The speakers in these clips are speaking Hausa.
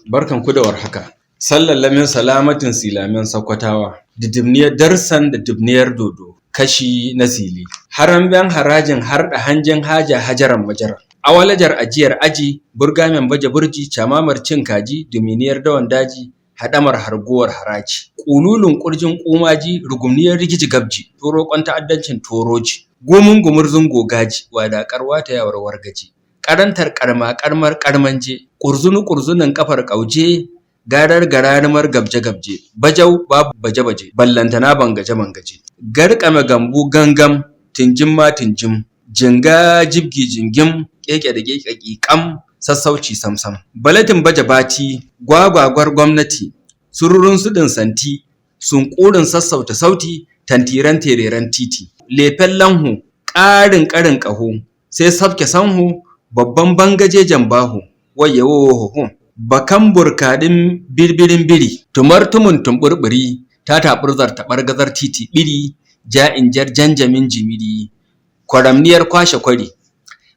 Barkanku da warhaka. Sallallamin salamatin silamen Sakkwatawa, didimniyar darsan da dibniyar dodo, kashi na sili. Haramben harajin harɗa hanjin haja hajaran majaran. Awalajar ajiyar aji, burgamen baje burji, camamar cin kaji, duminiyar dawan daji, haɗamar harguwar haraji. Ƙululun ƙurjin ƙumaji, rugumniyar rigiji gabji, toroƙon ta'addancin toroji. Gumun gumurzun gogaji, wadaƙar watayawar wargaji. Ƙarantar ƙarma ƙarmar ƙarmanje, ƙurzunu ƙurzunin ƙafar ƙauje, garar gararumar gabje-gabje, bajau babu baje-baje, ballantana bangaje bangaje. Garƙame gambu gangam, tinjim ma tinjim, jinga jibgi jingim, ƙeƙe da ƙeƙe ƙiƙam, sassauci sam-sam. Balatin baje bati, gwagwagwar gwamnati, sururun suɗin santi, sunƙurin sassauta sauti, tantiran tereren titi. Lefen lanhu, ƙarin ƙarin ƙaho, sai sabke sanhu, babban bangajejen baho, wayyo. Bakan burkaɗin birbirin biri, tumartumin tumɓurɓuri, ta taɓurzar taɓargazar titi ɓiri, ja'injar janjamin jimiri, kwaramniyar kwashe kwari,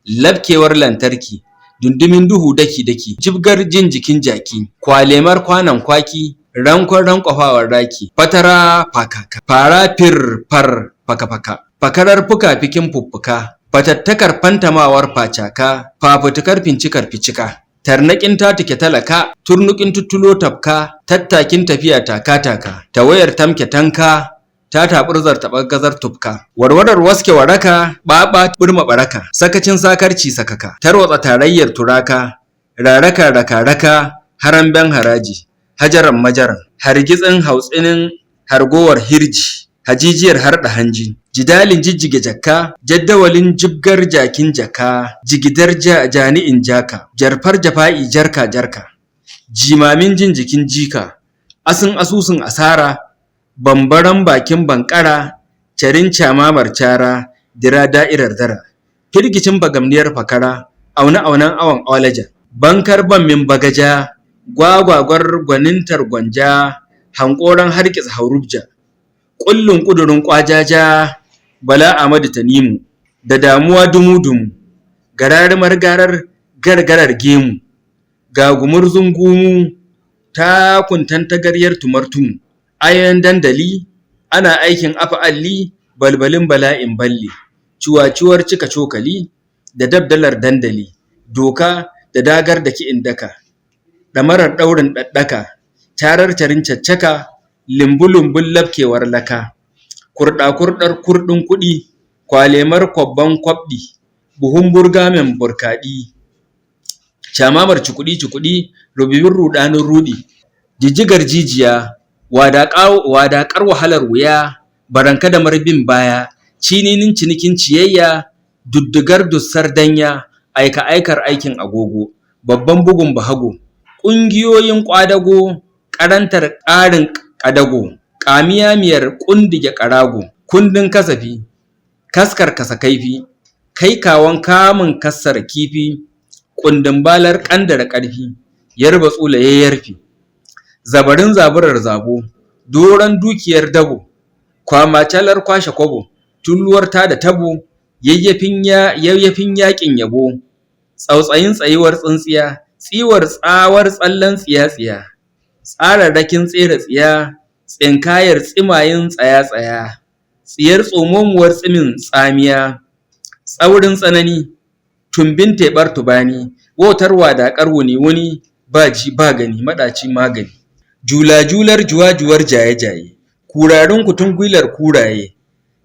labkewar lantarki, dundumin duhu daki-daki, jibgar jin jikin jaki, kwalemar kwanon kwaki, rankon rankwafawar raki, fatara fakaka, fara fir-far faka-faka, fakarar fuka-fikin fuffuka, fatattakar fantamawar facaka, fafutukar fincikar ficika. Tarnaƙin tatike talaka, turnuƙin tuttulo tafka, tattakin tafiya taka-taka, tawayar tamke tanka, ta taɓurzar taɓargazar tufka. Warwarar waske waraka, ɓaɓa ɓurma ɓaraka, sakacin sakarci sakaka, tarwatsa tarayyar turaka, raraka raka-raka, haramben haraji, hajaran majaran, hargitsin hautsinin hargowar hirji, hajijiyar harɗa hanji, jidalin jijjige jakka, jaddawalin jibgar jakin jaka, jigidar jani'in jaka, jarfar jafa'i jarka-jarka, jimamin jin jikin jika, asin asusun asara, bambaran bakin bankara, carin camamar cara, dira da'irar dara, firgicin bagamniyar fakara, aune-aunen awon awalaja, bankar bammin bagaja, gwagwagwar gwanintar gwanja, hankoran hargitsa haurubja, ƙullun ƙudurin ƙwajaja, Bala Ahmadu Tanimu, da damuwa dumu-dumu, gararumar garar gargarar gemu, gagumurzun gumu, takun tantagaryar tumartumu, ayoyin dandali, ana aikin afa alli, balbalin bala'in balli, ciwaciwar cika cokali, da dabdalar dandali, doka da dagar da ki'in daka, ɗamarar ɗaurin ɗaɗɗaka, tarar carin caccaka, limbu-limbun labkewar laka, kurɗa-kurɗar kurɗin kuɗi, kwalemar kwabban kwabɗi, buhun burgamen burkaɗi, camamar cukuɗi-cukuɗi, rububin ruɗanin ruɗi, jijjigar jijiya, wadaƙar wahalar wuya, baranka da marbin baya, cininin cinikin ciyayya, duddugar dussar danya, aika-aikar aikin agogo, babban bugun bahago, ƙungiyoyin ƙwadago, ƙarantar ƙarin ƙadago, ƙamiyamiyar ƙundige ƙarago, kundin kasafi, kaskar kasa kaifi, kai kawon kamun kassar kifi, ƙundin balar ƙandara ƙarfi, yarba tsula yayyarfi, zabarin zaburar zabo, doron dukiyar dabo, kwamacalar kwashe kwabo, tulluwar tada tabo, yayyafin yaƙin yabo, tsautsayin tsayuwar tsintsiya, tsiwar tsawar tsallen tsiya-tsiya, tsararrakin tsere tsiya, tsinkayar tsimayin tsaya-tsaya, tsiyar tsomomuwar tsimin tsamiya, tsaurin tsanani, tumbin teɓar tubani, wautar wadaƙar wuni-wuni, ba ji ba gani, maɗaci magani, jula-jular juwa-juwar jaye-jaye, kurarin kutungwilar kuraye,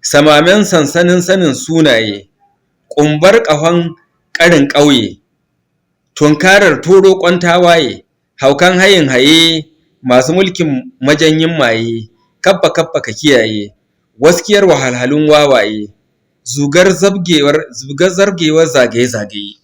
samamen sansanin sanin sunaye, ƙumbar ƙahon ƙarin ƙauye, tunkarar toroƙon tawaye, haukan hayin haye, masu mulkin majanyin maye, kaffa-kaffa ka kiyaye, waskiyar wahalhalun wawaye, zugar zargewar zagaye-zagaye.